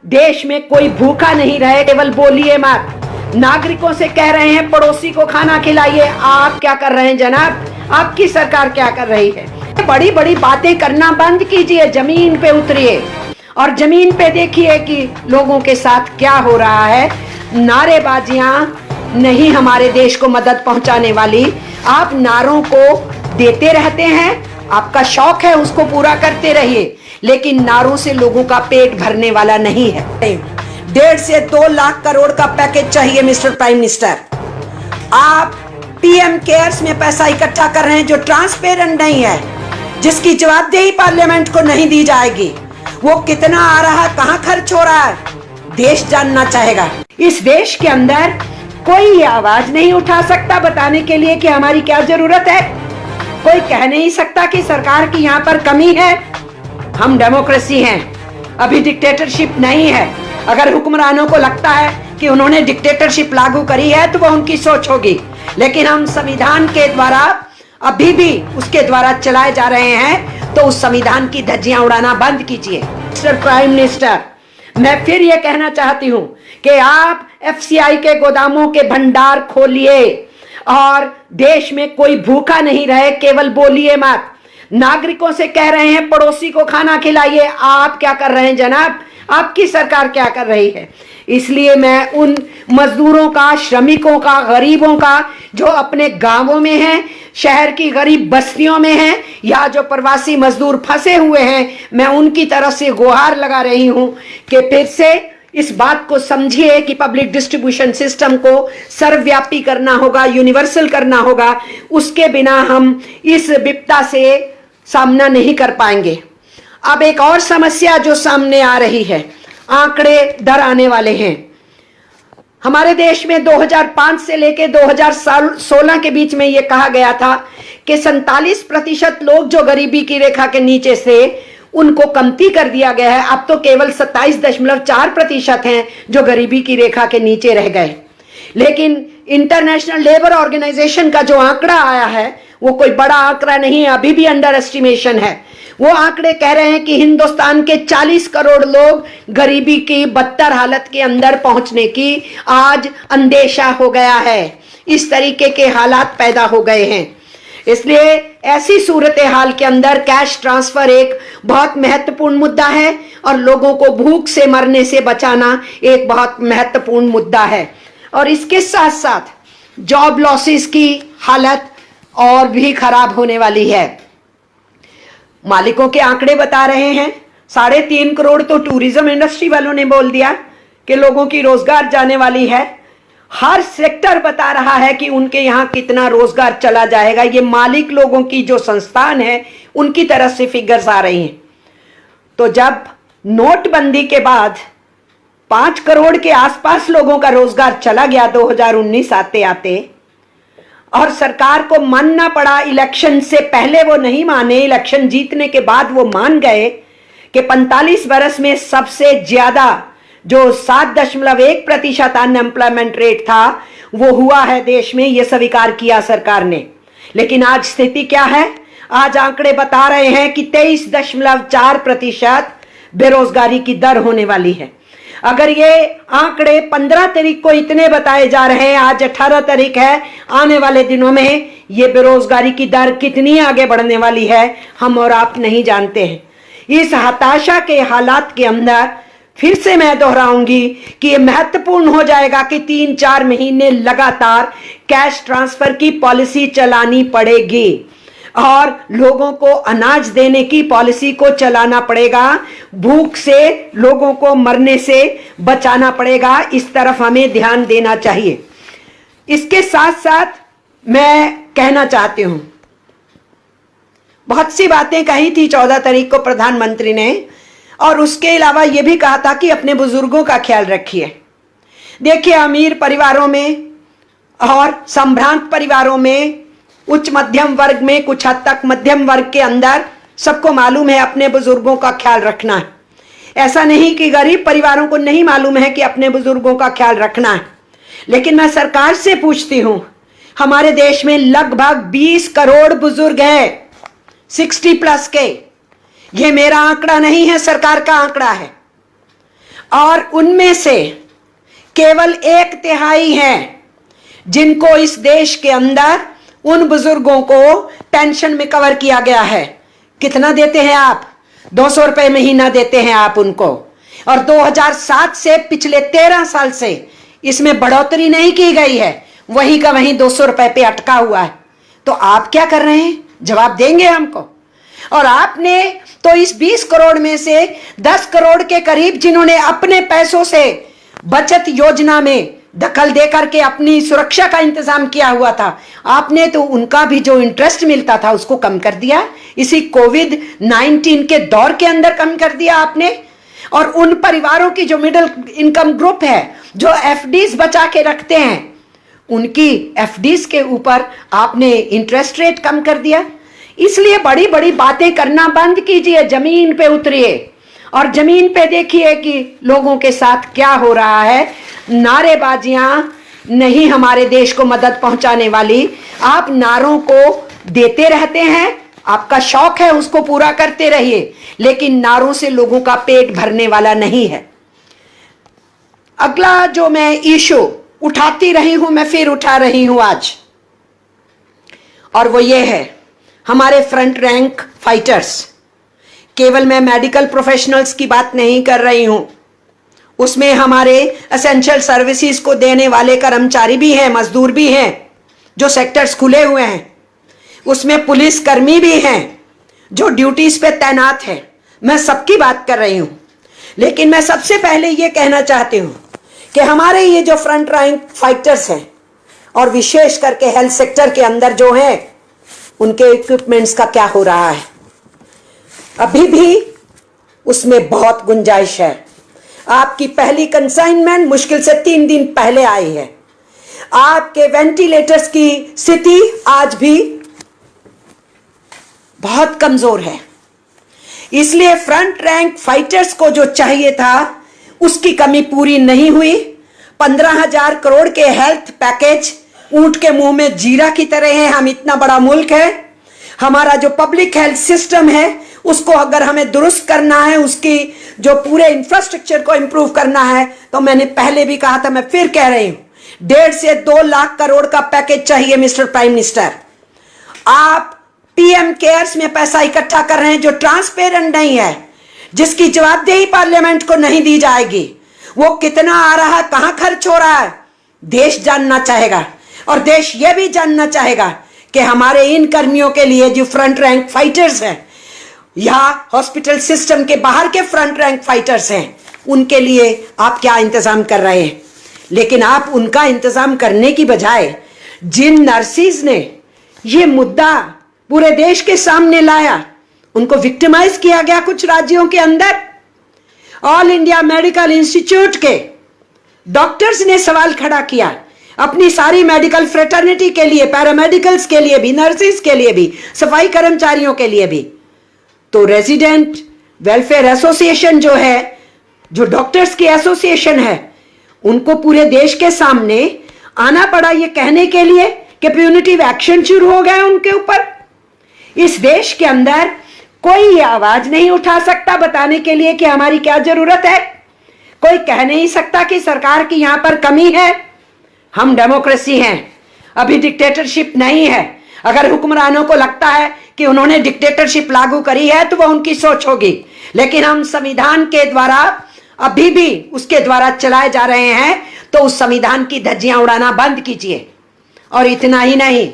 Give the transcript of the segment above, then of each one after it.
देश में कोई भूखा नहीं रहे, केवल बोलिए मत। नागरिकों से कह रहे हैं पड़ोसी को खाना खिलाइए। आप क्या कर रहे हैं जनाब? आपकी सरकार क्या कर रही है? बड़ी बड़ी बातें करना बंद कीजिए, जमीन पे उतरिए और जमीन पे देखिए कि लोगों के साथ क्या हो रहा है। नारेबाजियां नहीं हमारे देश को मदद पहुंचाने वाली। आप नारों को देते रहते हैं, आपका शौक है, उसको पूरा करते रहिए, लेकिन नारों से लोगों का पेट भरने वाला नहीं है। 1.5 से 2 लाख करोड़ का पैकेज चाहिए मिस्टर प्राइम मिनिस्टर। आप पीएम केयर्स में पैसा इकट्ठा कर रहे हैं जो ट्रांसपेरेंट नहीं है, जिसकी जवाबदेही पार्लियामेंट को नहीं दी जाएगी। वो कितना आ रहा है, कहां खर्च हो रहा है, देश जानना चाहेगा। इस देश के अंदर कोई ये आवाज नहीं उठा सकता बताने के लिए कि हमारी क्या जरूरत है। कोई कह नहीं सकता कि सरकार की यहां पर कमी है। हम डेमोक्रेसी हैं, अभी डिक्टेटरशिप नहीं है। अगर हुक्मरानों को लगता है कि उन्होंने डिक्टेटरशिप लागू करी है तो वह उनकी सोच होगी, लेकिन हम संविधान के द्वारा अभी भी उसके द्वारा चलाए जा रहे हैं, तो उस संविधान की धज्जियां उड़ाना बंद कीजिए। मिस्टर प्राइम मिनिस्टर, मैं फिर यह कहना चाहती हूं कि आप एफसीआई के गोदामों के भंडार खोलिए और देश में कोई भूखा नहीं रहे, केवल बोलिए मत। नागरिकों से कह रहे हैं पड़ोसी को खाना खिलाइए। आप क्या कर रहे हैं जनाब? आपकी सरकार क्या कर रही है? इसलिए मैं उन मजदूरों का, श्रमिकों का, गरीबों का जो अपने गांवों में हैं, शहर की गरीब बस्तियों में हैं, या जो प्रवासी मजदूर फंसे हुए हैं, मैं उनकी तरफ से गुहार लगा रही हूं कि फिर से इस बात को समझिए कि पब्लिक डिस्ट्रीब्यूशन सिस्टम को सर्वव्यापी करना होगा, यूनिवर्सल करना होगा। उसके बिना हम इस विपदा से सामना नहीं कर पाएंगे। अब एक और समस्या जो सामने आ रही है, आंकड़े डराने वाले हैं। हमारे देश में 2005 से लेकर 2016 के बीच में यह कहा गया था कि 47% लोग जो गरीबी की रेखा के नीचे से, उनको कमती कर दिया गया है। अब तो केवल 27.4% हैं जो गरीबी की रेखा के नीचे रह गए। लेकिन इंटरनेशनल लेबर ऑर्गेनाइजेशन का जो आंकड़ा आया है वो कोई बड़ा आंकड़ा नहीं है, अभी भी अंडर एस्टिमेशन है। वो आंकड़े कह रहे हैं कि हिंदुस्तान के 40 करोड़ लोग गरीबी की बदतर हालत के अंदर पहुंचने की आज अंदेशा हो गया है। इस तरीके के हालात पैदा हो गए हैं। इसलिए ऐसी सूरत हाल के अंदर कैश ट्रांसफर एक बहुत महत्वपूर्ण मुद्दा है और लोगों को भूख से मरने से बचाना एक बहुत महत्वपूर्ण मुद्दा है। और इसके साथ साथ जॉब लॉसेस की हालत और भी खराब होने वाली है। मालिकों के आंकड़े बता रहे हैं 3.5 करोड़ तो टूरिज्म इंडस्ट्री वालों ने बोल दिया कि लोगों की रोजगार जाने वाली है। हर सेक्टर बता रहा है कि उनके यहां कितना रोजगार चला जाएगा। ये मालिक लोगों की जो संस्थान है उनकी तरफ से फिगर्स आ रही हैं। तो जब नोटबंदी के बाद 5 करोड़ के आसपास लोगों का रोजगार चला गया 2019 आते आते, और सरकार को मानना पड़ा, इलेक्शन से पहले वो नहीं माने, इलेक्शन जीतने के बाद वो मान गए कि 45 बरस में सबसे ज्यादा जो 7.1% अनएम्प्लॉयमेंट रेट था वो हुआ है देश में। ये स्वीकार किया सरकार ने। लेकिन आज स्थिति क्या है? आज आंकड़े बता रहे हैं कि 23.4% बेरोजगारी की दर होने वाली है। अगर ये आंकड़े 15 तारीख को इतने बताए जा रहे हैं, आज 18 तारीख है, आने वाले दिनों में ये बेरोजगारी की दर कितनी आगे बढ़ने वाली है हम और आप नहीं जानते हैं। इस हताशा के हालात के अंदर फिर से मैं दोहराऊंगी कि ये महत्वपूर्ण हो जाएगा कि 3-4 महीने लगातार कैश ट्रांसफर की पॉलिसी चलानी पड़ेगी और लोगों को अनाज देने की पॉलिसी को चलाना पड़ेगा। भूख से लोगों को मरने से बचाना पड़ेगा। इस तरफ हमें ध्यान देना चाहिए। इसके साथ साथ मैं कहना चाहती हूं, बहुत सी बातें कही थी 14 तारीख को प्रधानमंत्री ने, और उसके अलावा यह भी कहा था कि अपने बुजुर्गों का ख्याल रखिए। देखिए, अमीर परिवारों में और संभ्रांत परिवारों में, उच्च मध्यम वर्ग में, कुछ हद तक मध्यम वर्ग के अंदर सबको मालूम है अपने बुजुर्गों का ख्याल रखना है। ऐसा नहीं कि गरीब परिवारों को नहीं मालूम है कि अपने बुजुर्गों का ख्याल रखना है। लेकिन मैं सरकार से पूछती हूं, हमारे देश में लगभग 20 करोड़ बुजुर्ग हैं 60+ के। यह मेरा आंकड़ा नहीं है, सरकार का आंकड़ा है। और उनमें से केवल 1/3 हैं जिनको इस देश के अंदर उन बुजुर्गों को पेंशन में कवर किया गया है। कितना देते हैं आप? 200 रुपए महीना देते हैं आप उनको। और 2007 से पिछले 13 साल से इसमें बढ़ोतरी नहीं की गई है, वही का वहीं 200 रुपए पे अटका हुआ है। तो आप क्या कर रहे हैं? जवाब देंगे हमको। और आपने तो इस 20 करोड़ में से 10 करोड़ के करीब जिन्होंने अपने पैसों से बचत योजना में दखल दे करके अपनी सुरक्षा का इंतजाम किया हुआ था, आपने तो उनका भी जो इंटरेस्ट मिलता था उसको कम कर दिया। इसी कोविड-19 के दौर के अंदर कम कर दिया आपने। और उन परिवारों की जो मिडिल इनकम ग्रुप है, जो एफडीज बचा के रखते हैं, उनकी एफडीज के ऊपर आपने इंटरेस्ट रेट कम कर दिया। इसलिए बड़ी बड़ी बातें करना बंद कीजिए, जमीन पे उतरिए और जमीन पे देखिए कि लोगों के साथ क्या हो रहा है। नारेबाजियां नहीं हमारे देश को मदद पहुंचाने वाली। आप नारों को देते रहते हैं, आपका शौक है उसको पूरा करते रहिए, लेकिन नारों से लोगों का पेट भरने वाला नहीं है। अगला जो मैं इशू उठाती रही हूं, मैं फिर उठा रही हूं आज, और वो ये है हमारे फ्रंट रैंक फाइटर्स। केवल मैं मेडिकल प्रोफेशनल्स की बात नहीं कर रही हूं, उसमें हमारे एसेंशियल सर्विसेज को देने वाले कर्मचारी भी हैं, मजदूर भी हैं, जो सेक्टर्स खुले हुए हैं। उसमें पुलिस कर्मी भी हैं जो ड्यूटीज पे तैनात हैं। मैं सबकी बात कर रही हूं, लेकिन मैं सबसे पहले ये कहना चाहती हूं कि हमारे ये जो फ्रंट रैंक फाइटर्स हैं और विशेष करके हेल्थ सेक्टर के अंदर जो हैं, उनके इक्विपमेंट्स का क्या हो रहा है। अभी भी उसमें बहुत गुंजाइश है। आपकी पहली कंसाइनमेंट मुश्किल से 3 दिन पहले आई है। आपके वेंटिलेटर्स की स्थिति आज भी बहुत कमजोर है। इसलिए फ्रंट रैंक फाइटर्स को जो चाहिए था उसकी कमी पूरी नहीं हुई। 15,000 करोड़ के हेल्थ पैकेज ऊंट के मुंह में जीरा की तरह है। हम इतना बड़ा मुल्क है, हमारा जो पब्लिक हेल्थ सिस्टम है उसको अगर हमें दुरुस्त करना है, उसकी जो पूरे इंफ्रास्ट्रक्चर को इंप्रूव करना है, तो मैंने पहले भी कहा था, मैं फिर कह रही हूं, 1.5 से 2 लाख करोड़ का पैकेज चाहिए मिस्टर प्राइम मिनिस्टर। आप पीएम केयर्स में पैसा इकट्ठा कर रहे हैं जो ट्रांसपेरेंट नहीं है, जिसकी जवाबदेही पार्लियामेंट को नहीं दी जाएगी। वो कितना आ रहा है, कहां खर्च हो रहा है, देश जानना चाहेगा। और देश यह भी जानना चाहेगा कि हमारे इन कर्मियों के लिए जो फ्रंट रैंक फाइटर्स हैं या हॉस्पिटल सिस्टम के बाहर के फ्रंट रैंक फाइटर्स हैं, उनके लिए आप क्या इंतजाम कर रहे हैं। लेकिन आप उनका इंतजाम करने की बजाय जिन नर्सिस ने ये मुद्दा पूरे देश के सामने लाया, उनको विक्टिमाइज किया गया कुछ राज्यों के अंदर। ऑल इंडिया मेडिकल इंस्टीट्यूट के डॉक्टर्स ने सवाल खड़ा किया अपनी सारी मेडिकल फ्रेटर्निटी के लिए, पैरामेडिकल्स के लिए भी, नर्सिस के लिए भी, सफाई कर्मचारियों के लिए भी। तो रेजिडेंट वेलफेयर एसोसिएशन जो है, जो डॉक्टर्स की एसोसिएशन है, उनको पूरे देश के सामने आना पड़ा ये कहने के लिए कि प्यूनिटिव एक्शन शुरू हो गया उनके ऊपर। इस देश के अंदर कोई ये आवाज नहीं उठा सकता बताने के लिए कि हमारी क्या जरूरत है। कोई कह नहीं सकता कि सरकार की यहां पर कमी है। हम डेमोक्रेसी हैं, अभी डिक्टेटरशिप नहीं है। अगर हुक्मरानों को लगता है कि उन्होंने डिक्टेटरशिप लागू करी है तो वह उनकी सोच होगी, लेकिन हम संविधान के द्वारा अभी भी उसके द्वारा चलाए जा रहे हैं। तो उस संविधान की धज्जियां उड़ाना बंद कीजिए। और इतना ही नहीं,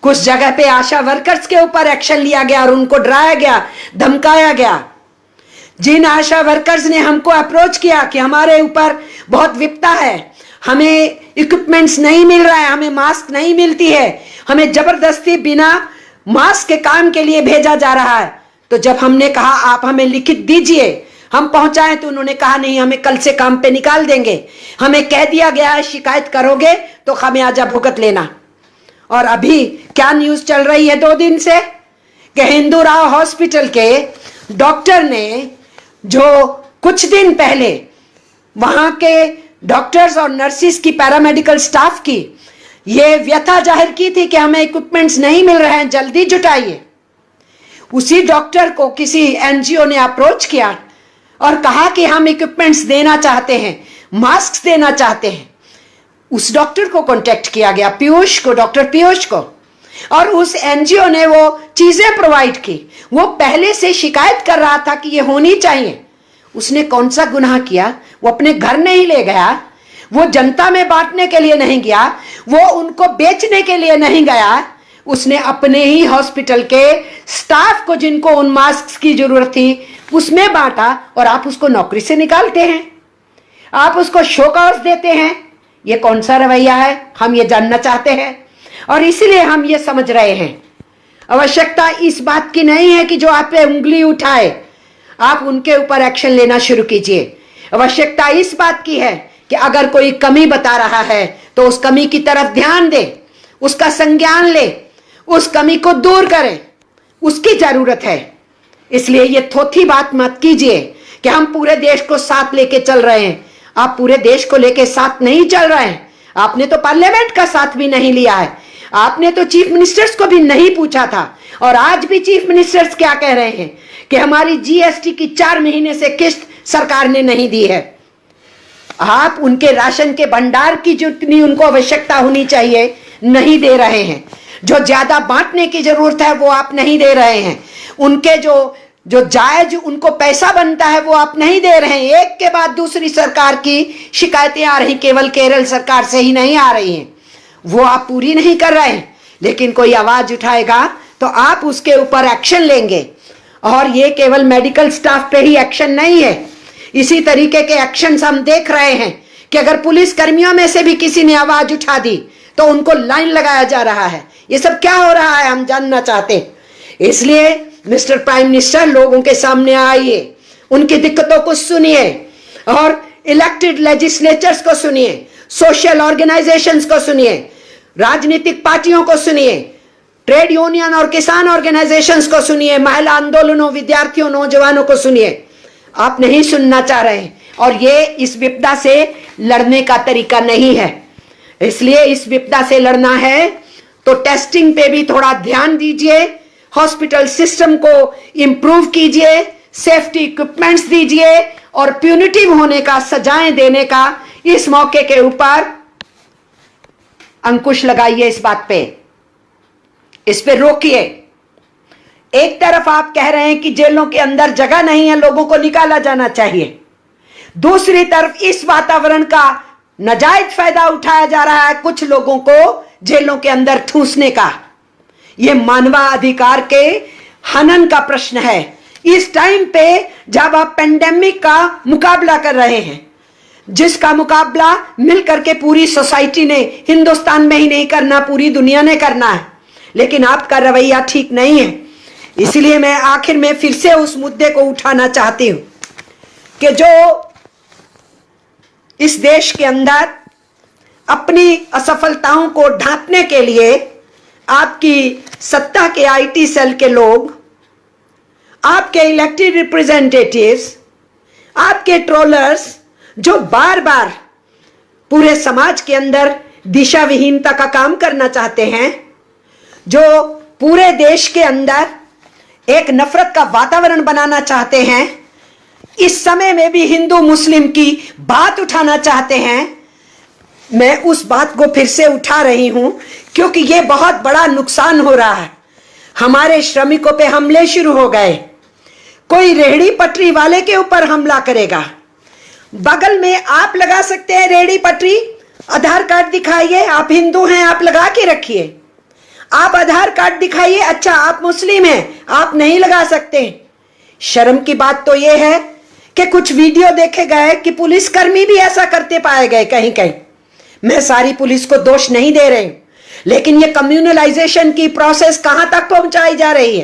कुछ जगह पे आशा वर्कर्स के ऊपर एक्शन लिया गया और उनको डराया गया, धमकाया गया। जिन आशा वर्कर्स ने हमको अप्रोच किया कि हमारे ऊपर बहुत विपदा है, हमें इक्विपमेंट्स नहीं मिल रहा है, हमें मास्क नहीं मिलती है, हमें जबरदस्ती बिना मास्क के काम के लिए भेजा जा रहा है, तो जब हमने कहा आप हमें लिखित दीजिए हम पहुंचाएं, तो उन्होंने कहा नहीं, हमें कल से काम पे निकाल देंगे। हमें कह दिया गया है शिकायत करोगे तो खामियाजा भुगत लेना। और अभी क्या न्यूज चल रही है 2 दिन से कि हिंदू राव हॉस्पिटल के डॉक्टर ने जो कुछ दिन पहले वहां के डॉक्टर्स और नर्सिस की, पैरामेडिकल स्टाफ की ये व्यथा जाहिर की थी कि हमें इक्विपमेंट्स नहीं मिल रहे हैं, जल्दी जुटाइए। उसी डॉक्टर को किसी एनजीओ ने अप्रोच किया और कहा कि हम इक्विपमेंट्स देना चाहते हैं, मास्क देना चाहते हैं। उस डॉक्टर को कांटेक्ट किया गया, पीयूष को, डॉक्टर पीयूष को, और उस एनजीओ ने वो चीजें प्रोवाइड की। वो पहले से शिकायत कर रहा था कि ये होनी चाहिए। उसने कौन सा गुनाह किया? वो अपने घर नहीं ले गया, वो जनता में बांटने के लिए नहीं गया, वो उनको बेचने के लिए नहीं गया। उसने अपने ही हॉस्पिटल के स्टाफ को, जिनको उन मास्क की जरूरत थी, उसमें बांटा। और आप उसको नौकरी से निकालते हैं, आप उसको शो कॉज देते हैं। ये कौन सा रवैया है? हम ये जानना चाहते हैं और इसीलिए हम ये समझ रहे हैं। आवश्यकता इस बात की नहीं है कि जो आप पे उंगली उठाए आप उनके ऊपर एक्शन लेना शुरू कीजिए। आवश्यकता इस बात की है कि अगर कोई कमी बता रहा है तो उस कमी की तरफ ध्यान दे, उसका संज्ञान ले, उस कमी को दूर करें, उसकी जरूरत है। इसलिए ये थोथी बात मत कीजिए कि हम पूरे देश को साथ लेके चल रहे हैं। आप पूरे देश को लेके साथ नहीं चल रहे हैं। आपने तो पार्लियामेंट का साथ भी नहीं लिया है, आपने तो चीफ मिनिस्टर्स को भी नहीं पूछा था। और आज भी चीफ मिनिस्टर्स क्या कह रहे हैं कि हमारी जीएसटी की 4 महीने से किस्त सरकार ने नहीं दी है। आप उनके राशन के भंडार की जितनी उनको आवश्यकता होनी चाहिए नहीं दे रहे हैं। जो ज्यादा बांटने की जरूरत है वो आप नहीं दे रहे हैं। उनके जो जायज उनको पैसा बनता है वो आप नहीं दे रहे हैं। एक के बाद दूसरी सरकार की शिकायतें आ रही, केवल केरल सरकार से ही नहीं आ रही हैं, वो आप पूरी नहीं कर रहे हैं। लेकिन कोई आवाज उठाएगा तो आप उसके ऊपर एक्शन लेंगे। और ये केवल मेडिकल स्टाफ पे ही एक्शन नहीं है, इसी तरीके के एक्शंस हम देख रहे हैं कि अगर पुलिस कर्मियों में से भी किसी ने आवाज उठा दी तो उनको लाइन लगाया जा रहा है। ये सब क्या हो रहा है हम जानना चाहते हैं। इसलिए मिस्टर प्राइम मिनिस्टर, लोगों के सामने आइए, उनकी दिक्कतों को सुनिए और इलेक्टेड लेजिस्लेचर्स को सुनिए, सोशल ऑर्गेनाइजेशंस को सुनिए, राजनीतिक पार्टियों को सुनिए, ट्रेड यूनियन और किसान ऑर्गेनाइजेशंस को सुनिए, महिला आंदोलनों, विद्यार्थियों, नौजवानों को सुनिए। आप नहीं सुनना चाह रहे हैं और ये इस विपदा से लड़ने का तरीका नहीं है। इसलिए इस विपदा से लड़ना है तो टेस्टिंग पे भी थोड़ा ध्यान दीजिए, हॉस्पिटल सिस्टम को इंप्रूव कीजिए, सेफ्टी इक्विपमेंट्स दीजिए और प्यूनिटिव होने का, सजाएं देने का इस मौके के ऊपर अंकुश लगाइए। इस बात पे, इस पे रोकिए। एक तरफ आप कह रहे हैं कि जेलों के अंदर जगह नहीं है, लोगों को निकाला जाना चाहिए, दूसरी तरफ इस वातावरण का नाजायज फायदा उठाया जा रहा है कुछ लोगों को जेलों के अंदर ठूंसने का। यह मानवाधिकार के हनन का प्रश्न है। इस टाइम पे जब आप पेंडेमिक का मुकाबला कर रहे हैं, जिसका मुकाबला मिलकर के पूरी सोसाइटी ने, हिंदुस्तान में ही नहीं करना, पूरी दुनिया ने करना है, लेकिन आपका रवैया ठीक नहीं है। इसलिए मैं आखिर में फिर से उस मुद्दे को उठाना चाहती हूं कि जो इस देश के अंदर अपनी असफलताओं को ढांकने के लिए आपकी सत्ता के आईटी सेल के लोग, आपके इलेक्टेड रिप्रेजेंटेटिव्स, आपके ट्रोलर्स जो बार बार पूरे समाज के अंदर दिशा विहीनता का काम करना चाहते हैं, जो पूरे देश के अंदर एक नफरत का वातावरण बनाना चाहते हैं, इस समय में भी हिंदू मुस्लिम की बात उठाना चाहते हैं, मैं उस बात को फिर से उठा रही हूं क्योंकि यह बहुत बड़ा नुकसान हो रहा है। हमारे श्रमिकों पे हमले शुरू हो गए, कोई रेहड़ी पटरी वाले के ऊपर हमला करेगा, बगल में आप लगा सकते हैं रेहड़ी पटरी, आधार कार्ड दिखाइए, आप हिंदू हैं आप लगा के रखिए, आप आधार कार्ड दिखाइए, अच्छा आप मुस्लिम हैं आप नहीं लगा सकते। शर्म की बात तो यह है कि कुछ वीडियो देखे गए कि पुलिसकर्मी भी ऐसा करते पाए गए कहीं कहीं। मैं सारी पुलिस को दोष नहीं दे रही, लेकिन ये कम्युनलाइजेशन की प्रोसेस कहां तक पहुंचाई जा रही है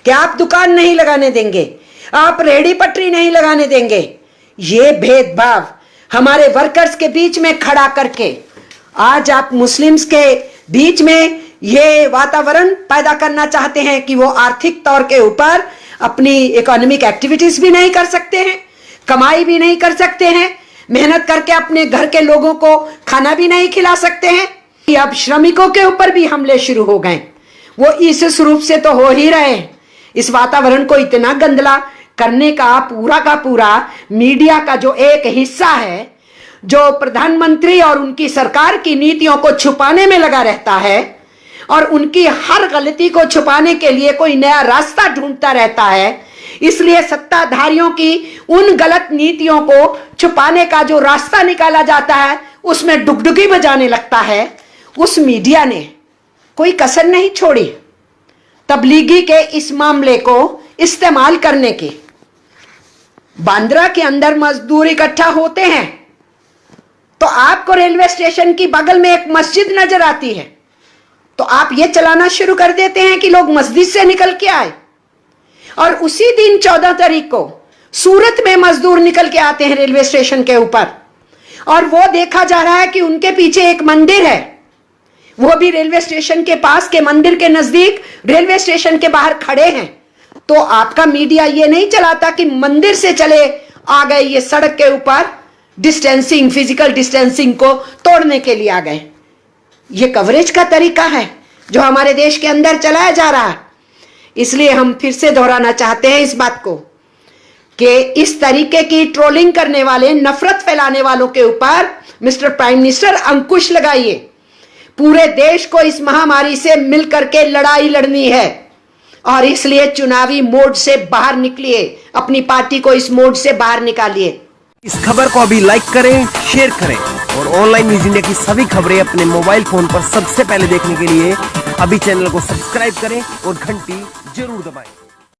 कि आप दुकान नहीं लगाने देंगे, आप रेहड़ी पटरी नहीं लगाने देंगे। ये भेदभाव हमारे वर्कर्स के बीच में खड़ा करके आज आप मुस्लिम्स के बीच में ये वातावरण पैदा करना चाहते हैं कि वो आर्थिक तौर के ऊपर अपनी इकोनॉमिक एक्टिविटीज भी नहीं कर सकते हैं, कमाई भी नहीं कर सकते हैं, मेहनत करके अपने घर के लोगों को खाना भी नहीं खिला सकते हैं। अब श्रमिकों के ऊपर भी हमले शुरू हो गए। वो इस रूप से तो हो ही रहे हैं। इस वातावरण को इतना गंदला करने का पूरा मीडिया का जो एक हिस्सा है, जो प्रधानमंत्री और उनकी सरकार की नीतियों को छुपाने में लगा रहता है और उनकी हर गलती को छुपाने के लिए कोई नया रास्ता ढूंढता रहता है, इसलिए सत्ताधारियों की उन गलत नीतियों को छुपाने का जो रास्ता निकाला जाता है उसमें डुगडुगी बजाने लगता है। उस मीडिया ने कोई कसर नहीं छोड़ी तबलीगी के इस मामले को इस्तेमाल करने की। बांद्रा के अंदर मजदूर इकट्ठा होते हैं तो आपको रेलवे स्टेशन की बगल में एक मस्जिद नजर आती है, तो आप ये चलाना शुरू कर देते हैं कि लोग मस्जिद से निकल के आए। और उसी दिन 14 तारीख को सूरत में मजदूर निकल के आते हैं रेलवे स्टेशन के ऊपर, और वो देखा जा रहा है कि उनके पीछे एक मंदिर है, वो भी रेलवे स्टेशन के पास के मंदिर के नजदीक रेलवे स्टेशन के बाहर खड़े हैं। तो आपका मीडिया ये नहीं चलाता कि मंदिर से चले आ गए, ये सड़क के ऊपर डिस्टेंसिंग, फिजिकल डिस्टेंसिंग को तोड़ने के लिए आ गए। ये कवरेज का तरीका है जो हमारे देश के अंदर चलाया जा रहा है। इसलिए हम फिर से दोहराना चाहते हैं इस बात को कि इस तरीके की ट्रोलिंग करने वाले, नफरत फैलाने वालों के ऊपर मिस्टर प्राइम मिनिस्टर अंकुश लगाइए। पूरे देश को इस महामारी से मिलकर के लड़ाई लड़नी है और इसलिए चुनावी मोड से बाहर निकलिए, अपनी पार्टी को इस मोड से बाहर निकालिए। इस खबर को अभी लाइक करें, शेयर करें और ऑनलाइन न्यूज इंडिया की सभी खबरें अपने मोबाइल फोन पर सबसे पहले देखने के लिए अभी चैनल को सब्सक्राइब करें और घंटी जरूर दबाएं।